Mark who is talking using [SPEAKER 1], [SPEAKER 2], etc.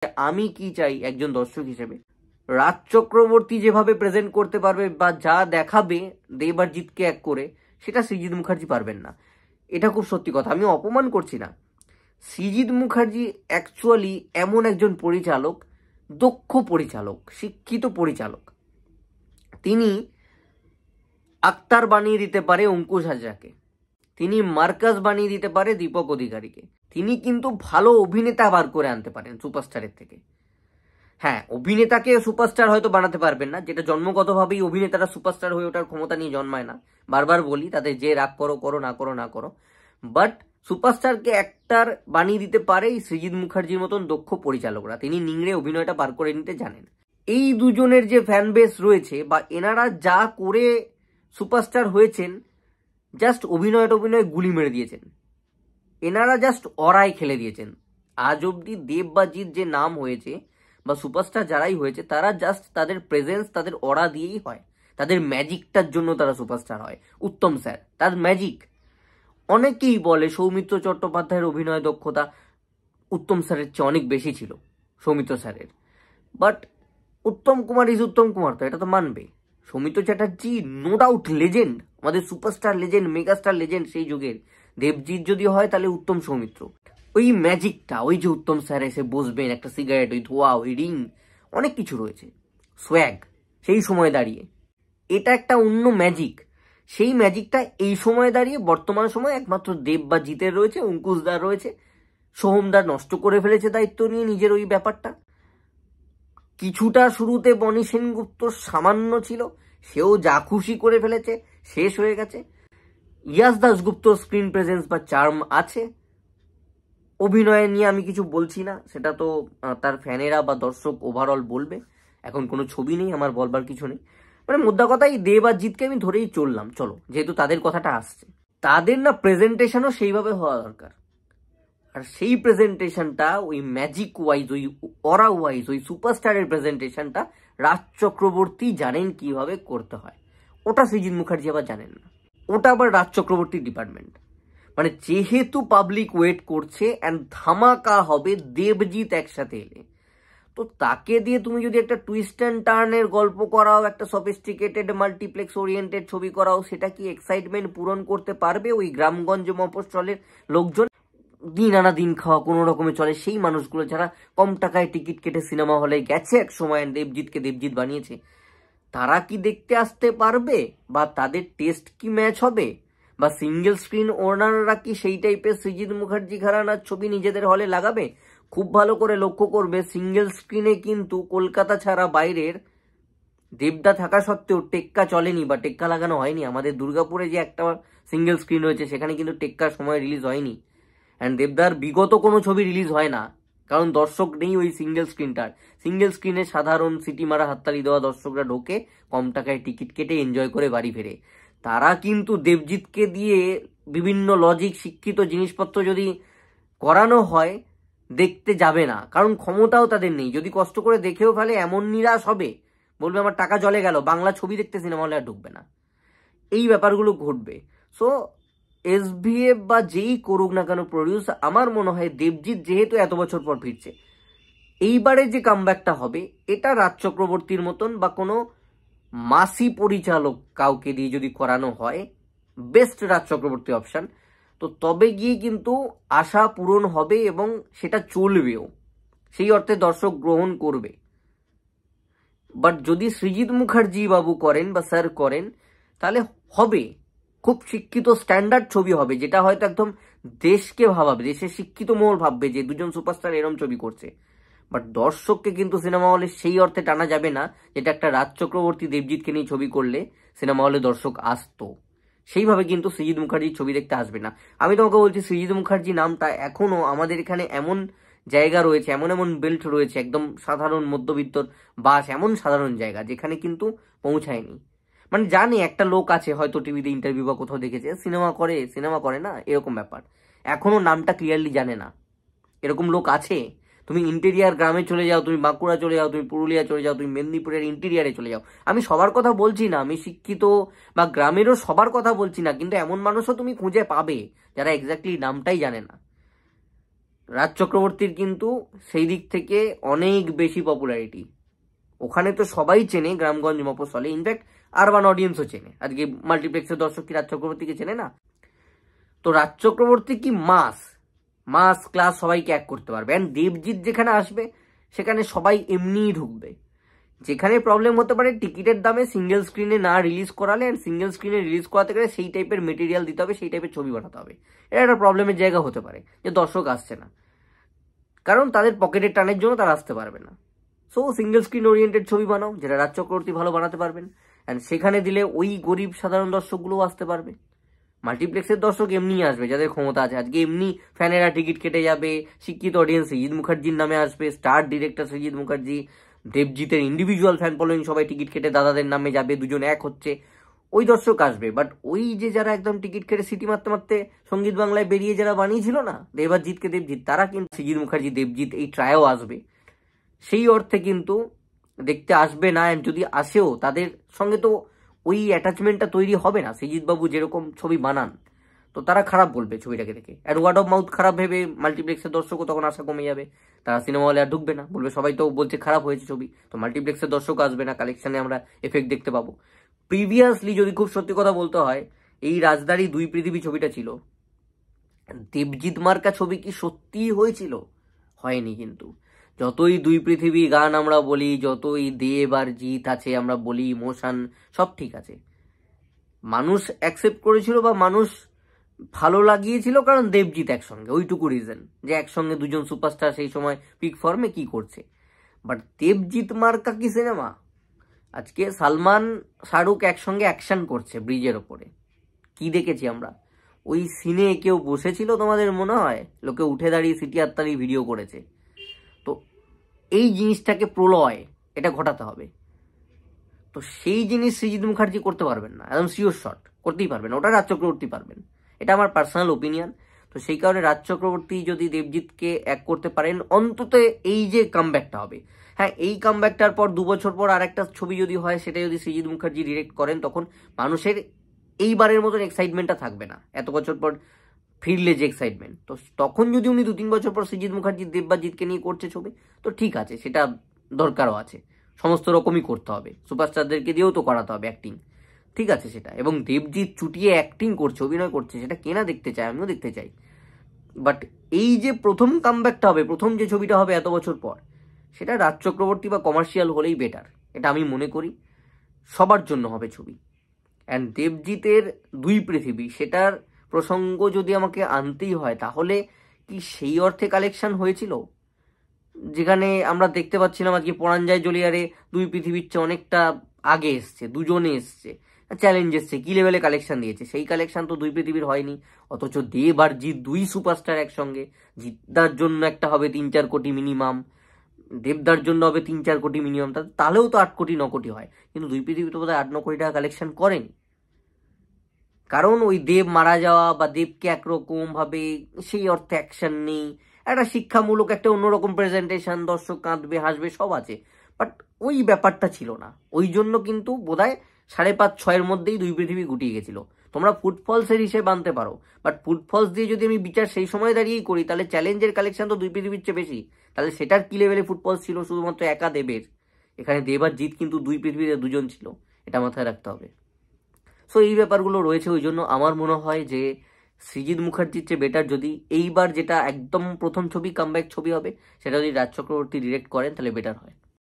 [SPEAKER 1] আমি কি চাই একজন দর্শক হিসেবে, রাজ চক্রবর্তী যেভাবে প্রেজেন্ট করতে পারবে বা যা দেখাবে দেব আর জিতকে এক করে, সেটা সৃজিত মুখার্জি পারবেন না। এটা খুব সত্যি কথা, আমি অপমান করছি না। সৃজিত মুখার্জি অ্যাকচুয়ালি এমন একজন পরিচালক, দক্ষ পরিচালক, শিক্ষিত পরিচালক। তিনি আক্তার বানিয়ে দিতে পারে অঙ্কুশ হাজরাকে, তিনি মার্কাস বানিয়ে দিতে পারে দীপক অধিকারীকে, তিনি কিন্তু ভালো অভিনেতা বার করে আনতে পারেন সুপারস্টারের থেকে। হ্যাঁ, অভিনেতাকে সুপারস্টার হয়তো বানাতে পারবেন না, যেটা জন্মগতভাবেই অভিনেতারা সুপারস্টার হয়ে ওঠার ক্ষমতা নিয়ে জন্মায় না। বারবার বলি, তাদের যে রাগ করো করো, না করো না করো, বাট সুপারস্টারকে অ্যাক্টার বানিয়ে দিতে পারে এই সৃজিত মুখার্জির মতন দক্ষ পরিচালকরা। তিনি নিংড়ে অভিনয়টা বার করে নিতে জানেন। এই দুজনের যে ফ্যান বেস রয়েছে বা এনারা যা করে সুপারস্টার হয়েছেন, জাস্ট অভিনয় গুলি মেরে দিয়েছেন, এনারা জাস্ট অরায় খেলে দিয়েছেন। আজ অব্দি দেব বা জিৎ যে নাম হয়েছে বা সুপারস্টার যারাই হয়েছে, তারা জাস্ট তাদের প্রেজেন্স, তাদের অরা দিয়েই হয়, তাদের ম্যাজিকটার জন্য তারা সুপারস্টার হয়। উত্তম স্যার, তার ম্যাজিক। অনেকেই বলে সৌমিত্র চট্টোপাধ্যায়ের অভিনয় দক্ষতা উত্তম স্যারের চেয়ে অনেক বেশি ছিল, সৌমিত্র স্যারের, বাট উত্তম কুমার ইজ উত্তম কুমার, তো এটা তো মানবে। Soumitra Chatterjee no doubt legend, আমাদের সুপারস্টার লেজেন্ড, মেগাস্টার লেজেন্ড সেই যুগের। দেবজিৎ যদি হয় তাহলে উত্তম সৌমিত্র। ওই ম্যাজিকটা, ওই যে উত্তম স্যার এসে বসবেন, একটা সিগারেট, ওই ধোয়া, ওই রিং, অনেক কিছু রয়েছে, সোয়াগ সেই সময় দাঁড়িয়ে, এটা একটা অন্য ম্যাজিক। সেই ম্যাজিকটা এই সময় দাঁড়িয়ে বর্তমান সময় একমাত্র দেব বা জিতের রয়েছে, অঙ্কুশদার রয়েছে। সোহমদার নষ্ট করে ফেলেছে দায়িত্ব নিয়ে নিজের ওই ব্যাপারটা। কিছুটা শুরুতে বনি সেনগুপ্ত সামান্য ছিল, সেও যা খুশি করে ফেলেছে, শেষ হয়ে গেছে। ইয়াস দাশগুপ্ত স্ক্রিন প্রেজেন্স বা চার্ম আছে। অভিনয় নিয়ে আমি কিছু বলছি না, সেটা তো তার ফ্যানেরা বা দর্শক ওভারঅল বলবে। এখন কোনো ছবি নেই, আমার বলবার কিছু নেই। মানে মোদ্দা কথাই দেব আর জিতকে আমি ধরেই চললাম, চলো, যেহেতু তাদের কথাটা আসছে। তাদের না প্রেজেন্টেশনও সেইভাবে হওয়া দরকার। আর সেই প্রেজেন্টেশনটা, ওই ম্যাজিক ওয়াইজ, ওই অরা ওয়াইজ, ওই সুপারস্টারের প্রেজেন্টেশনটা রাজ চক্রবর্তী জানেন কিভাবে করতে হয়। ওটা সৃজিত মুখার্জি আবার জানেন না, ওটা আবার রাজ চক্রবর্তীর ডিপার্টমেন্ট। মানে যেহেতু পাবলিক ওয়েট করছে অ্যান্ড ধামাকা হবে দেবজিৎ একসাথে এলে, তো তাকে দিয়ে তুমি যদি একটা টুইস্ট অ্যান্ড টার্নের গল্প করাও, একটা সফিস্টিকেটেড মাল্টিপ্লেক্স ওরিয়েন্টেড ছবি করাও, সেটা কি এক্সাইটমেন্ট পূরণ করতে পারবে ওই গ্রামগঞ্জ মফস্বলের লোকজন? দিন আনা দিন খাওয়া কোনো রকমে চলে সেই মানুষগুলো, যারা কম টাকায় টিকিট কেটে সিনেমা হলে গেছে এক সময়, দেবজিৎকে দেবজিৎ বানিয়েছে, তারা কি দেখতে আসতে পারবে? বা তাদের টেস্ট কি ম্যাচ হবে? বা সিঙ্গেল স্ক্রিন ওনাররা কি সেই টাইপের সৃজিত মুখার্জি ঘরানার ছবি নিজেদের হলে লাগাবে? খুব ভালো করে লক্ষ্য করবে, সিঙ্গেল স্ক্রিনে কিন্তু কলকাতা ছাড়া বাইরের দেবদা থাকা সত্ত্বেও টেক্কা চলেনি বা টেক্কা লাগানো হয়নি। আমাদের দুর্গাপুরে যে একটা সিঙ্গেল স্ক্রিন রয়েছে, সেখানে কিন্তু টেক্কার সময় রিলিজ হয়নি। অ্যান্ড দেবদার বিগত কোনো ছবি রিলিজ হয় না, কারণ দর্শক নেই ওই সিঙ্গেল স্ক্রিনটার। সিঙ্গেল স্ক্রিনে সাধারণ সিটি মারা হাততালি দেওয়া দর্শকরা ঢোকে, কম টাকায় টিকিট কেটে এনজয় করে বাড়ি ফেরে। তারা কিন্তু দেবজিৎকে দিয়ে বিভিন্ন লজিক শিক্ষিত জিনিসপত্র যদি করানো হয়, দেখতে যাবে না, কারণ ক্ষমতাও তাদের নেই। যদি কষ্ট করে দেখেও ফেলে, এমন নিরাশ হবে, বলবে আমার টাকা জলে গেল, বাংলা ছবি দেখতে সিনেমা হলে আর ঢুকবে না। এই ব্যাপারগুলো ঘটবে। সো এসভিএফ বা যেই করুক না কেন প্রডিউস, আমার মনে হয় দেবজিৎ যেহেতু এত বছর পর ফিরছে, এইবারে যে কামব্যাকটা হবে, এটা রাজ চক্রবর্তীর মতন বা কোনো মাসি পরিচালক কাউকে দিয়ে যদি করানো হয়, বেস্ট রাজ চক্রবর্তী অপশন, তো তবে গিয়ে কিন্তু আশা পূরণ হবে এবং সেটা চলবেও, সেই অর্থে দর্শক গ্রহণ করবে। বাট যদি সৃজিত মুখার্জি বাবু করেন বা স্যার করেন, তাহলে হবে খুব শিক্ষিত স্ট্যান্ডার্ড ছবি হবে, যেটা হয়তো একদম দেশকে ভাবাবে, দেশের শিক্ষিত মহল ভাববে যে দুজন সুপারস্টার এরম ছবি করছে। বাট দর্শককে কিন্তু সিনেমা হলে সেই অর্থে টানা যাবে না, যেটা একটা রাজ চক্রবর্তী দেবজিৎকে নিয়ে ছবি করলে সিনেমা হলে দর্শক আসতো। সেইভাবে কিন্তু সৃজিত মুখার্জির ছবি দেখতে আসবে না। আমি তোমাকে বলছি, সৃজিত মুখার্জি নামটা এখনো আমাদের এখানে এমন জায়গা রয়েছে, এমন এমন বেল্ট রয়েছে, একদম সাধারণ মধ্যবিত্তর বাস, এমন সাধারণ জায়গা যেখানে কিন্তু পৌঁছায়নি। মানে জানে একটা লোক আছে, হয়তো টিভিতে ইন্টারভিউ বা কোথাও দেখেছে, সিনেমা করে না, এরকম ব্যাপার। এখনো নামটা ক্লিয়ারলি জানে না, এরকম লোক আছে। তুমি ইন্টেরিয়ার গ্রামে চলে যাও, তুমি বাঁকুড়া চলে যাও, তুমি পুরুলিয়া চলে যাও, তুমি মেদিনীপুরের ইন্টেরিয়ারে চলে যাও, আমি সবার কথা বলছি না, আমি শিক্ষিত বা গ্রামেরও সবার কথা বলছি না, কিন্তু এমন মানুষও তুমি খুঁজে পাবে যারা এক্স্যাক্টলি নামটাই জানে না। রাজ চক্রবর্তীর কিন্তু সেই দিক থেকে অনেক বেশি পপুলারিটি, ওখানে তো সবাই চেনে, গ্রামগঞ্জ মফস্বলে, ইনফ্যাক্ট আরবান অডিয়েন্সও চেনে। আজকে মাল্টিপ্লেক্সের দর্শক কি রাজ চক্রবর্তীকে চেনে না? তো রাজ চক্রবর্তী কি মাস মাস ক্লাস, সবাইকে এক করতে পারবে। অ্যান্ড দেবজিৎ যেখানে আসবে সেখানে সবাই এমনিই ঢুকবে। যেখানে প্রবলেম হতে পারে টিকিটের দামে সিঙ্গেল স্ক্রিনে না রিলিজ করালে, অ্যান্ড সিঙ্গেল স্ক্রিনে রিলিজ করাতে গেলে সেই টাইপের মেটেরিয়াল দিতে হবে, সেই টাইপের ছবি বানাতে হবে। এটা একটা প্রবলেমের জায়গা হতে পারে যে দর্শক আসছে না, কারণ তাদের পকেটের টানের জন্য তারা আসতে পারবে না। সো সিঙ্গেল স্ক্রিন ওরিয়েন্টেড ছবি বানাও, যেটা রাজ চক্রবর্তী ভালো বানাতে পারবেন, অ্যান্ড সেখানে দিলে ওই গরিব সাধারণ দর্শকগুলোও আসতে পারবে। মাল্টিপ্লেক্সের দর্শক এমনি আসবে যাদের ক্ষমতা আছে, আজকে এমনি ফ্যানেরা টিকিট কেটে যাবে, শিক্ষিত অডিয়েন্স সৃজিত মুখার্জির নামে আসবে, স্টার ডিরেক্টর সৃজিত মুখার্জি, দেবজিতের ইন্ডিভিজুয়াল ফ্যান ফলোয়িং, সবাই টিকিট কেটে দাদাদের নামে যাবে, দুজন এক হচ্ছে, ওই দর্শক আসবে। বাট ওই যে যারা একদম টিকিট কেটে সিটি মারতে মারতে সঙ্গীত বাংলায় বেরিয়ে যারা বানিয়েছিল না দেবাজিৎকে দেবজিৎ, তারা কিন্তু সৃজিত মুখার্জি দেবজিৎ এই ট্রায়ও আসবে, সেই অর্থে কিন্তু দেখতে আসবে না। যদি আসেও তাদের সঙ্গে তো ওই অ্যাটাচমেন্টটা তৈরি হবে না। সৃজিত বাবু যেরকম ছবি বানান, তো তারা খারাপ বলবে ছবিটাকে দেখে, আর ওয়ার্ড অফ মাউথ খারাপ ভেবে মাল্টিপ্লেক্সের দর্শকও তখন আশা কমে যাবে, তারা সিনেমা হলে আর ঢুকবে না, বলবে সবাই তো বলছে খারাপ হয়েছে ছবি, তো মাল্টিপ্লেক্সের দর্শক আসবে না, কালেকশনে আমরা এফেক্ট দেখতে পাবো। প্রিভিয়াসলি যদি খুব সত্যি কথা বলতে হয়, এই রাজদারি দুই পৃথিবী ছবিটা ছিল, দেবজিৎ মার্কা ছবি কি সত্যিই হয়েছিল? হয়নি। কিন্তু যতই দুই পৃথিবী গান আমরা বলি, যতই দেব আর জিৎ আছে আমরা বলি, ইমোশন সব ঠিক আছে, মানুষ অ্যাকসেপ্ট করেছিল বা মানুষ ভালো লাগিয়েছিল কারণ দেবজিৎ একসঙ্গে, ওইটুকু রিজন যে একসঙ্গে দুজন সুপারস্টার সেই সময় পিক ফর্মে কি করছে। বাট দেবজিৎ মার্কা কি সিনেমা? আজকে সালমান শাহরুখ একসঙ্গে অ্যাকশন করছে ব্রিজের ওপরে, কি দেখেছি আমরা? ওই সিনে কেউ বসেছিল তোমাদের মনে হয়? লোকে উঠে দাঁড়িয়ে সিটি আত্মারি ভিডিও করেছে। তো এই জিনিসটাকে প্রলয় এটা ঘটাতে হবে, তো সেই জিনিস সৃজিত মুখার্জি করতে পারবেন না, একদম শিওর শট করতেই পারবেন না, ওটা রাজ চক্রবর্তী পারবেন, এটা আমার পার্সোনাল ওপিনিয়ন। তো সেই কারণে রাজ চক্রবর্তী যদি দেবজিৎকে এক করতে পারেন, অন্তত এই যে কামব্যাকটা হবে, হ্যাঁ এই কামব্যাকটার পর 2 বছর পর আর একটা ছবি যদি হয়, সেটা যদি সৃজিত মুখার্জি ডিরেক্ট করেন, তখন মানুষের এইবারের মতন এক্সাইটমেন্টটা থাকবে না, এত বছর পর ফিরলে যে এক্সাইটমেন্ট। তো তখন যদি উনি 2-3 বছর পর সৃজিত মুখার্জি দেবজিৎকে নিয়ে করছে ছবি, তো ঠিক আছে, সেটা দরকারও আছে, সমস্ত রকমই করতে হবে, সুপারস্টারদেরকে দিয়েও তো করাতে হবে অ্যাক্টিং, ঠিক আছে সেটা। এবং দেবজিৎ চুটিয়ে অ্যাক্টিং করছে, অভিনয় করছে, সেটা কেনা দেখতে চায়, আমিও দেখতে চাই। বাট এই যে প্রথম কামব্যাকটা হবে, প্রথম যে ছবিটা হবে এত বছর পর, সেটা রাজ চক্রবর্তী বা কমার্শিয়াল হলেই বেটার, এটা আমি মনে করি, সবার জন্য হবে ছবি। অ্যান্ড দেবজিতের দুই পৃথিবী, সেটার প্রসঙ্গ যদি আমাকে আনতেই হয়, তাহলে কি সেই অর্থে কালেকশন হয়েছিল? যেখানে আমরা দেখতে পাচ্ছিলাম আজকে পরাঞ্জয় জলিয়ারে দুই পৃথিবীর চেয়ে অনেকটা আগে এসছে, দুজনে এসছে, চ্যালেঞ্জ এসছে, কি লেভেলে কালেকশন দিয়েছে, সেই কালেকশন তো দুই পৃথিবীর হয়নি। অথচ দেব আর জিৎ দুই সুপারস্টার একসঙ্গে, জিদ্দার জন্য একটা হবে 3-4 কোটি মিনিমাম, দেবদার জন্য হবে 3-4 কোটি মিনিমাম, তাহলেও তো 8 কোটি 9 কোটি হয়, কিন্তু দুই পৃথিবী তো বোধহয় 8-9 কোটি টাকা কালেকশন করেনি। কারণ ওই দেব মারা যাওয়া বা দেবকে একরকম ভাবে সেই অর্থে অ্যাকশন নেই, একটা শিক্ষামূলক একটা অন্যরকম প্রেজেন্টেশন, দর্শক কাঁদবে হাসবে সব আছে, বাট ওই ব্যাপারটা ছিল না। ওই জন্য কিন্তু বোধহয় 5.5-6-এর মধ্যেই দুই পৃথিবী গুটিয়ে গেছিল। তোমরা ফুটফলসের হিসেবে আনতে পারো, বাট ফুটফলস দিয়ে যদি আমি বিচার সেই সময় দাঁড়িয়েই করি, তাহলে চ্যালেঞ্জের কালেকশন তো দুই পৃথিবীর চেয়ে বেশি, তাহলে সেটার কি লেভেলে ফুটফলস ছিল শুধুমাত্র একা দেবের? এখানে দেব আর জিৎ কিন্তু দুই পৃথিবীতে দুজন ছিল, এটা মাথায় রাখতে হবে। সো এই ব্যাপারগুলো রয়েছে, ওই জন্য আমার মনে হয় যে সৃজিত মুখার্জির চেয়ে বেটার, যদি এইবার যেটা একদম প্রথম ছবি কামব্যাক ছবি হবে, সেটা যদি রাজ চক্রবর্তী ডিরেক্ট করেন, তাহলে বেটার হয়।